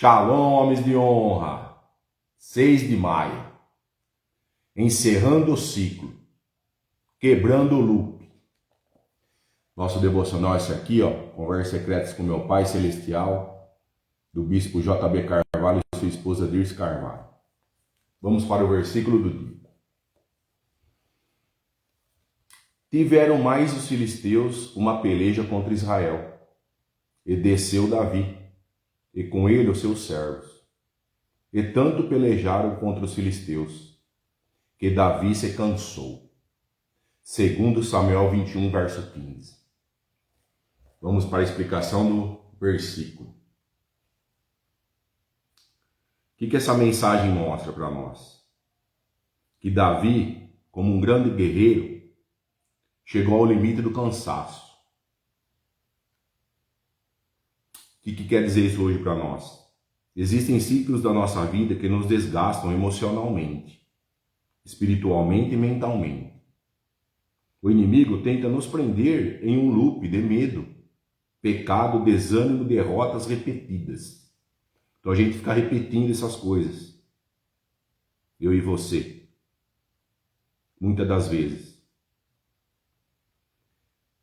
Shalom, homens de honra. 6 de maio. Encerrando o ciclo. Quebrando o loop. Nosso devocional é esse aqui, ó. Conversas secretas com meu Pai Celestial, do Bispo J.B. Carvalho e sua esposa Dirce Carvalho. Vamos para o versículo do dia. Tiveram mais os filisteus uma peleja contra Israel. E desceu Davi, e com ele os seus servos. E tanto pelejaram contra os filisteus, que Davi se cansou. Segundo Samuel 21, verso 15. Vamos para a explicação do versículo. O que essa mensagem mostra para nós? Que Davi, como um grande guerreiro, chegou ao limite do cansaço. O que quer dizer isso hoje para nós? Existem ciclos da nossa vida que nos desgastam emocionalmente, espiritualmente e mentalmente. O inimigo tenta nos prender em um loop de medo, pecado, desânimo, derrotas repetidas. Então a gente fica repetindo essas coisas. Eu e você. Muitas das vezes.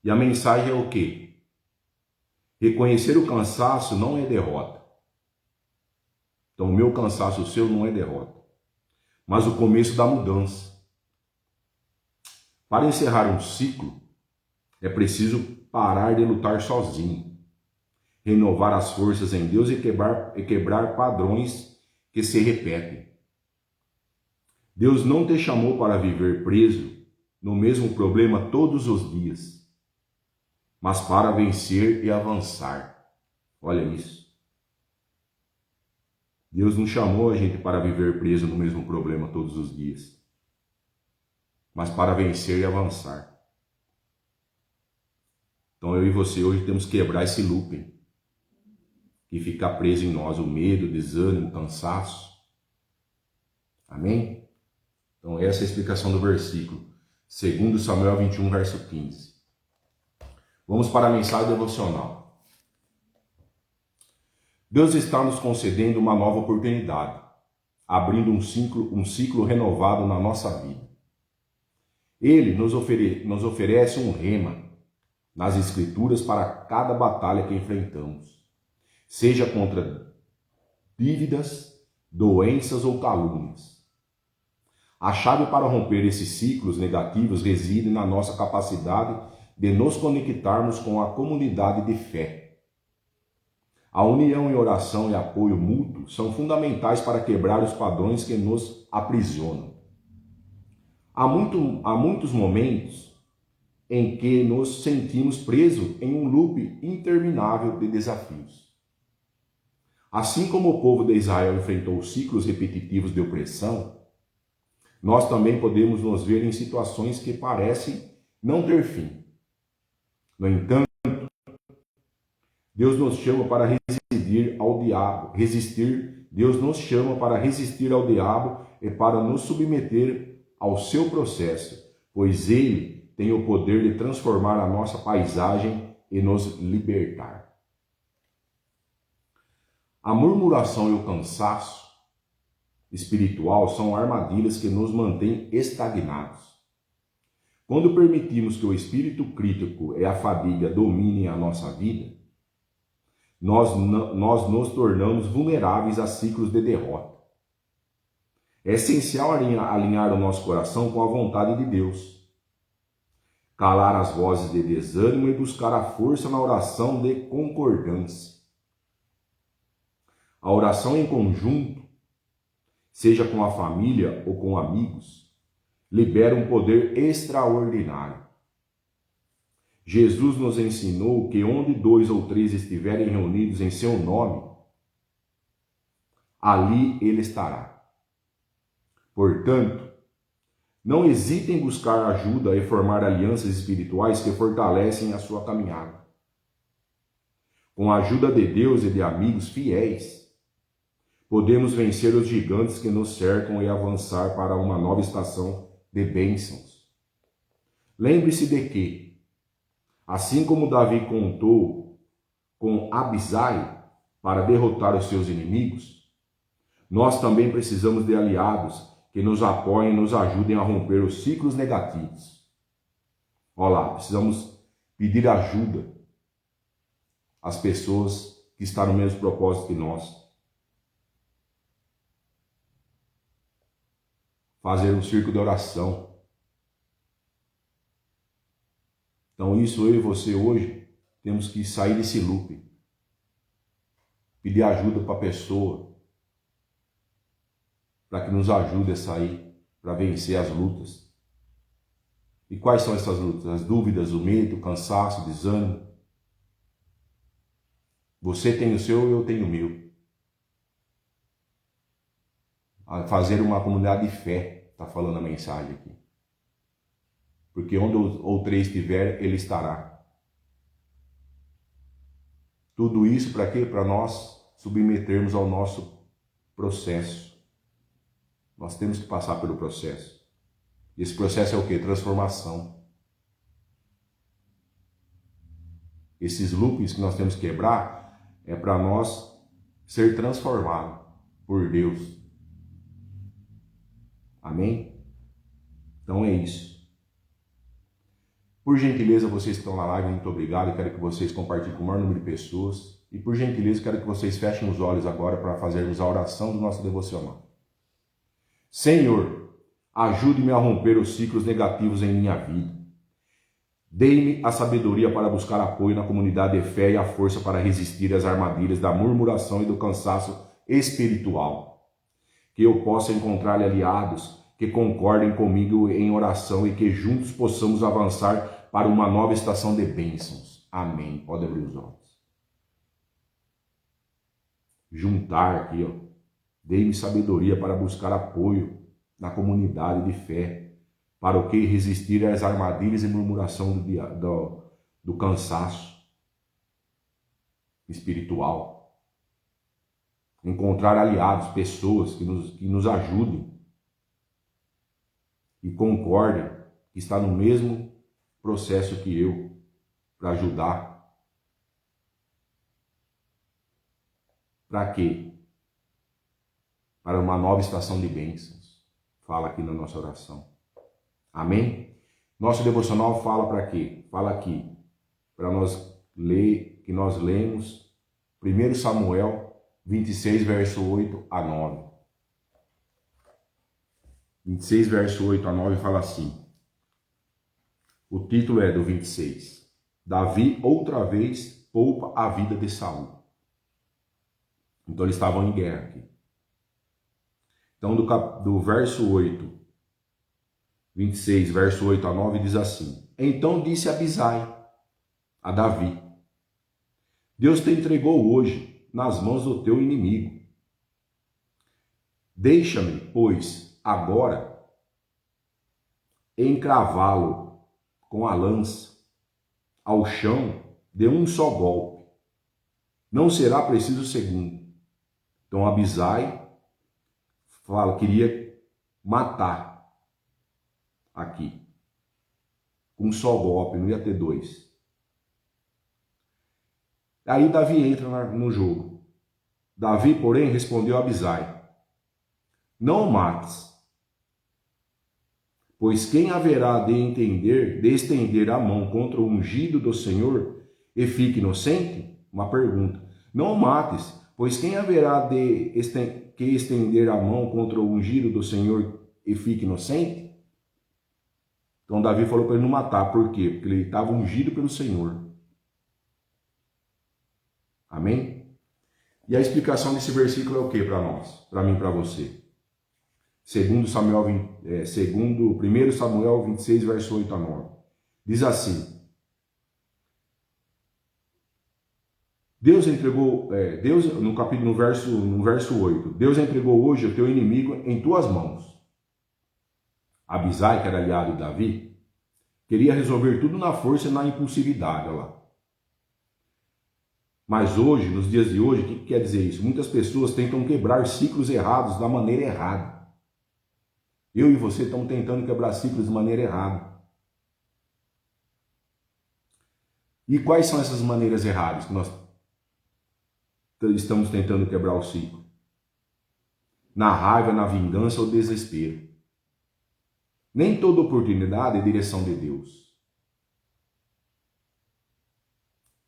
E a mensagem é o quê? Reconhecer o cansaço não é derrota. Então o meu cansaço, o seu, não é derrota. Mas o começo da mudança. Para encerrar um ciclo, é preciso parar de lutar sozinho. Renovar as forças em Deus e quebrar padrões que se repetem. Deus não te chamou para viver preso no mesmo problema todos os dias, mas para vencer e avançar. Olha isso. Deus não chamou a gente para viver preso no mesmo problema todos os dias, mas para vencer e avançar. Então eu e você hoje temos que quebrar esse looping que fica preso em nós, o medo, o desânimo, o cansaço. Amém? Então essa é a explicação do versículo. Segundo Samuel 21, verso 15. Vamos para a mensagem devocional. Deus está nos concedendo uma nova oportunidade, abrindo um ciclo renovado na nossa vida. Ele nos oferece um rema nas Escrituras para cada batalha que enfrentamos, seja contra dívidas, doenças ou calúnias. A chave para romper esses ciclos negativos reside na nossa capacidade de nos conectarmos com a comunidade de fé. A união em oração e apoio mútuo são fundamentais para quebrar os padrões que nos aprisionam. Há muitos momentos em que nos sentimos presos em um loop interminável de desafios. Assim como o povo de Israel enfrentou ciclos repetitivos de opressão, nós também podemos nos ver em situações que parecem não ter fim. No entanto, Deus nos chama para Deus nos chama para resistir ao diabo e para nos submeter ao seu processo, pois ele tem o poder de transformar a nossa paisagem e nos libertar. A murmuração e o cansaço espiritual são armadilhas que nos mantêm estagnados. Quando permitimos que o espírito crítico e a fadiga dominem a nossa vida, nós nos tornamos vulneráveis a ciclos de derrota. É essencial alinhar o nosso coração com a vontade de Deus, calar as vozes de desânimo e buscar a força na oração de concordância. A oração em conjunto, seja com a família ou com amigos, libera um poder extraordinário. Jesus nos ensinou que onde 2 ou 3 estiverem reunidos em seu nome, ali ele estará. Portanto, não hesite em buscar ajuda e formar alianças espirituais que fortalecem a sua caminhada. Com a ajuda de Deus e de amigos fiéis, podemos vencer os gigantes que nos cercam e avançar para uma nova estação de bênçãos. Lembre-se de que, assim como Davi contou com Abisai para derrotar os seus inimigos, nós também precisamos de aliados que nos apoiem e nos ajudem a romper os ciclos negativos. Olha lá, precisamos pedir ajuda às pessoas que estão no mesmo propósito que nós. Fazer um círculo de oração. Então isso eu e você hoje temos que sair desse loop. Pedir ajuda para a pessoa, para que nos ajude a sair, para vencer as lutas. E quais são essas lutas? As dúvidas, o medo, o cansaço, o desânimo. Você tem o seu, eu tenho o meu. A fazer uma comunidade de fé, está falando a mensagem aqui. Porque onde ou três estiver, ele estará. Tudo isso para quê? Para nós submetermos ao nosso processo. Nós temos que passar pelo processo. E esse processo é o quê? Transformação. Esses loops que nós temos que quebrar é para nós ser transformados por Deus. Amém? Então é isso. Por gentileza, vocês que estão na live, muito obrigado. Eu quero que vocês compartilhem com o maior número de pessoas. E por gentileza, eu quero que vocês fechem os olhos agora para fazermos a oração do nosso devocional. Senhor, ajude-me a romper os ciclos negativos em minha vida. Dê-me a sabedoria para buscar apoio na comunidade de fé e a força para resistir às armadilhas da murmuração e do cansaço espiritual. Que eu possa encontrar aliados que concordem comigo em oração e que juntos possamos avançar para uma nova estação de bênçãos. Amém. Pode abrir os olhos. Juntar aqui, ó. Dê-me sabedoria para buscar apoio na comunidade de fé, para o que resistir às armadilhas e murmuração do cansaço espiritual. Encontrar aliados, pessoas que nos ajudem e concordem, que está no mesmo processo que eu, para ajudar. Para quê? Para uma nova estação de bênçãos. Fala aqui na nossa oração. Amém? Nosso devocional fala para quê? Fala aqui, para nós ler, que nós lemos 1 Samuel 26, verso 8 a 9. 26, verso 8 a 9 fala assim. O título é do 26. Davi outra vez poupa a vida de Saul. Então eles estavam em guerra aqui. Então do verso 8, 26, verso 8 a 9 diz assim. Então disse Abisai a Davi. Deus te entregou hoje nas mãos do teu inimigo. Deixa-me, pois, agora encravá-lo com a lança ao chão de um só golpe. Não será preciso segundo. Então Abisai queria matar aqui. Com um só golpe, não ia ter dois. Aí Davi entra no jogo. Davi, porém, respondeu a Abisai. Não o mates, pois quem haverá de estender a mão contra o ungido do Senhor e fique inocente? Uma pergunta. Não o mates, pois quem haverá de estender a mão contra o ungido do Senhor e fique inocente? Então Davi falou para ele não matar. Por quê? Porque ele estava ungido pelo Senhor. Amém? E a explicação desse versículo é o que para nós? Para mim e para você? Segundo 1 Samuel 26, verso 8 a 9. Diz assim. Deus entregou, no verso 8, Deus entregou hoje o teu inimigo em tuas mãos. Abisai, que era aliado de Davi, queria resolver tudo na força e na impulsividade, olha lá. Mas hoje, nos dias de hoje, o que quer dizer isso? Muitas pessoas tentam quebrar ciclos errados da maneira errada. Eu e você estamos tentando quebrar ciclos de maneira errada. E quais são essas maneiras erradas que nós estamos tentando quebrar o ciclo? Na raiva, na vingança ou desespero? Nem toda oportunidade é direção de Deus.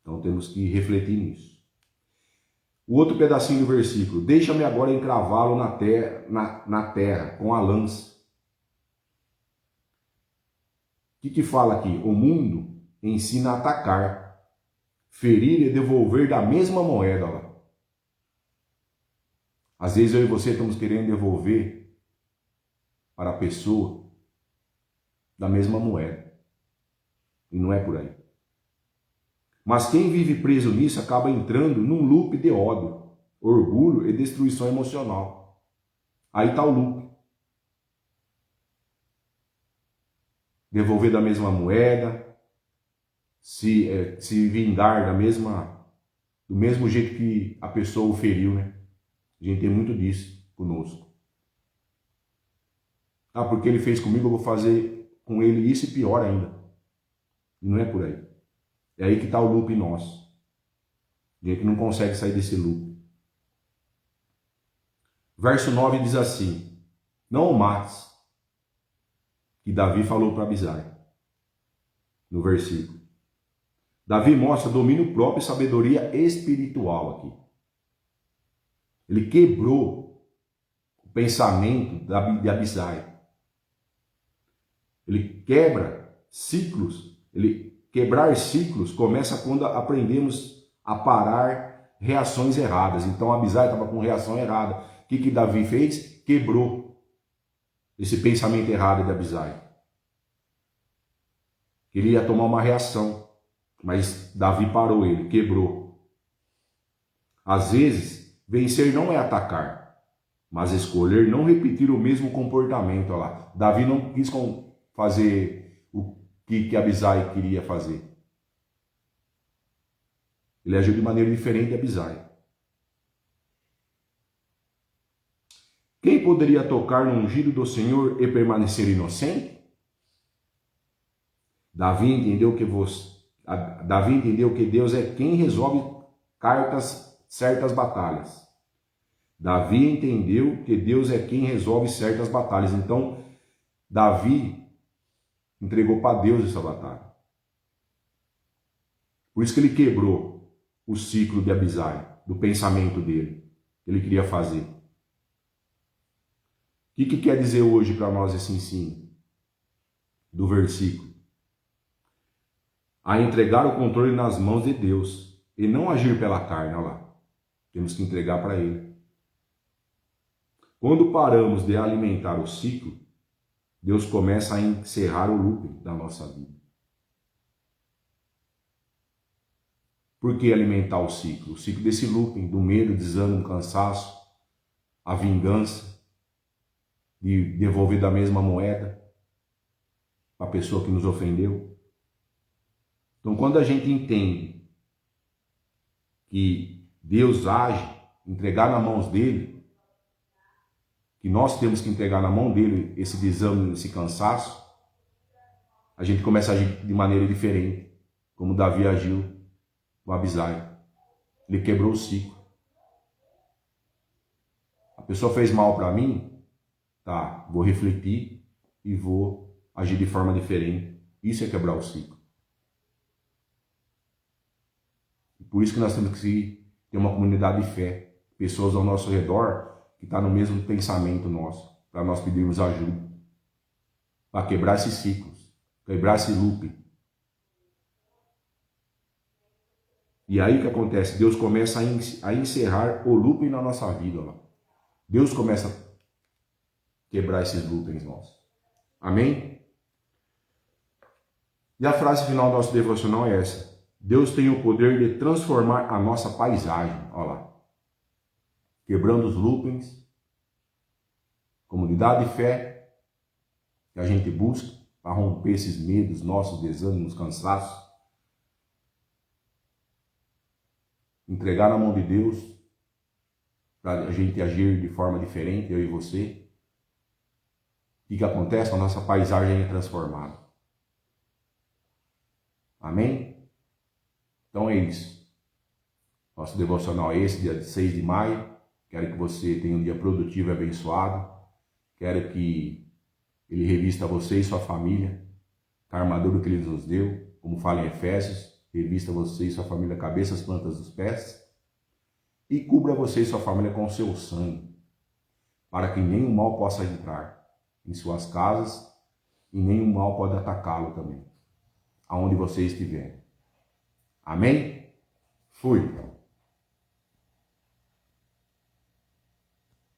Então temos que refletir nisso. O outro pedacinho do versículo. Deixa-me agora encravá-lo na terra com a lança. O que fala aqui? O mundo ensina a atacar, ferir e devolver da mesma moeda. Olha lá. Às vezes eu e você estamos querendo devolver para a pessoa da mesma moeda. E não é por aí. Mas quem vive preso nisso acaba entrando num loop de ódio, orgulho e destruição emocional. Aí está o loop. Devolver da mesma moeda, se vingar do mesmo jeito que a pessoa o feriu, né? A gente tem muito disso conosco. Ah, porque ele fez comigo, eu vou fazer com ele isso e pior ainda. E não é por aí. É aí que está o loop nosso. A gente não consegue sair desse loop. Verso 9 diz assim: não o mates, que Davi falou para Abisai, no versículo. Davi mostra domínio próprio e sabedoria espiritual aqui. Ele quebrou o pensamento de Abisai. Ele quebra ciclos. Quebrar ciclos começa quando aprendemos a parar reações erradas. Então Abisai estava com reação errada. O que Davi fez? Quebrou esse pensamento errado de Abisai. Queria tomar uma reação, mas Davi parou ele, quebrou. Às vezes, vencer não é atacar, mas escolher não repetir o mesmo comportamento. Olha lá. Davi não quis fazer o que Abisai queria fazer. Ele agiu de maneira diferente de Abisai. Quem poderia tocar no ungido do Senhor e permanecer inocente? Davi entendeu que Deus é quem resolve certas batalhas. Davi entendeu que Deus é quem resolve certas batalhas. Então, Davi entregou para Deus essa batalha. Por isso que ele quebrou o ciclo de Abisai, do pensamento dele, que ele queria fazer. O que quer dizer hoje para nós esse ensino do versículo? A entregar o controle nas mãos de Deus e não agir pela carne. Olha lá. Temos que entregar para Ele. Quando paramos de alimentar o ciclo, Deus começa a encerrar o loop da nossa vida. Por que alimentar o ciclo? O ciclo desse looping, do medo, desânimo, cansaço, a vingança, de devolver da mesma moeda para a pessoa que nos ofendeu. Então, quando a gente entende que Deus age, entregar nas mãos dele, que nós temos que entregar na mão dele esse desânimo, esse cansaço, a gente começa a agir de maneira diferente, como Davi agiu com Abisai. Ele quebrou o ciclo. A pessoa fez mal para mim, tá, vou refletir e vou agir de forma diferente. Isso é quebrar o ciclo. Por isso que nós temos que ter uma comunidade de fé, pessoas ao nosso redor que estão no mesmo pensamento nosso, para nós pedirmos ajuda, para quebrar esses ciclos, quebrar esse loop. E aí o que acontece? Deus começa a encerrar o loop na nossa vida. Ó. Deus começa a quebrar esses loopings nossos. Amém? E a frase final do nosso devocional é essa. Deus tem o poder de transformar a nossa paisagem. Olha lá. Quebrando os loopings. Comunidade de fé que a gente busca para romper esses medos, nossos desânimos, cansaços. Entregar na mão de Deus para a gente agir de forma diferente, eu e você. O que acontece? A nossa paisagem é transformada. Amém? Então é isso. Nosso devocional é esse, dia 6 de maio. Quero que você tenha um dia produtivo e abençoado. Quero que Ele revista você e sua família com a armadura que Ele nos deu, como fala em Efésios, revista você e sua família cabeça, as plantas dos pés, e cubra você e sua família com o seu sangue, para que nenhum mal possa entrar em suas casas e nenhum mal pode atacá-lo também, aonde você estiver. Amém? Fui.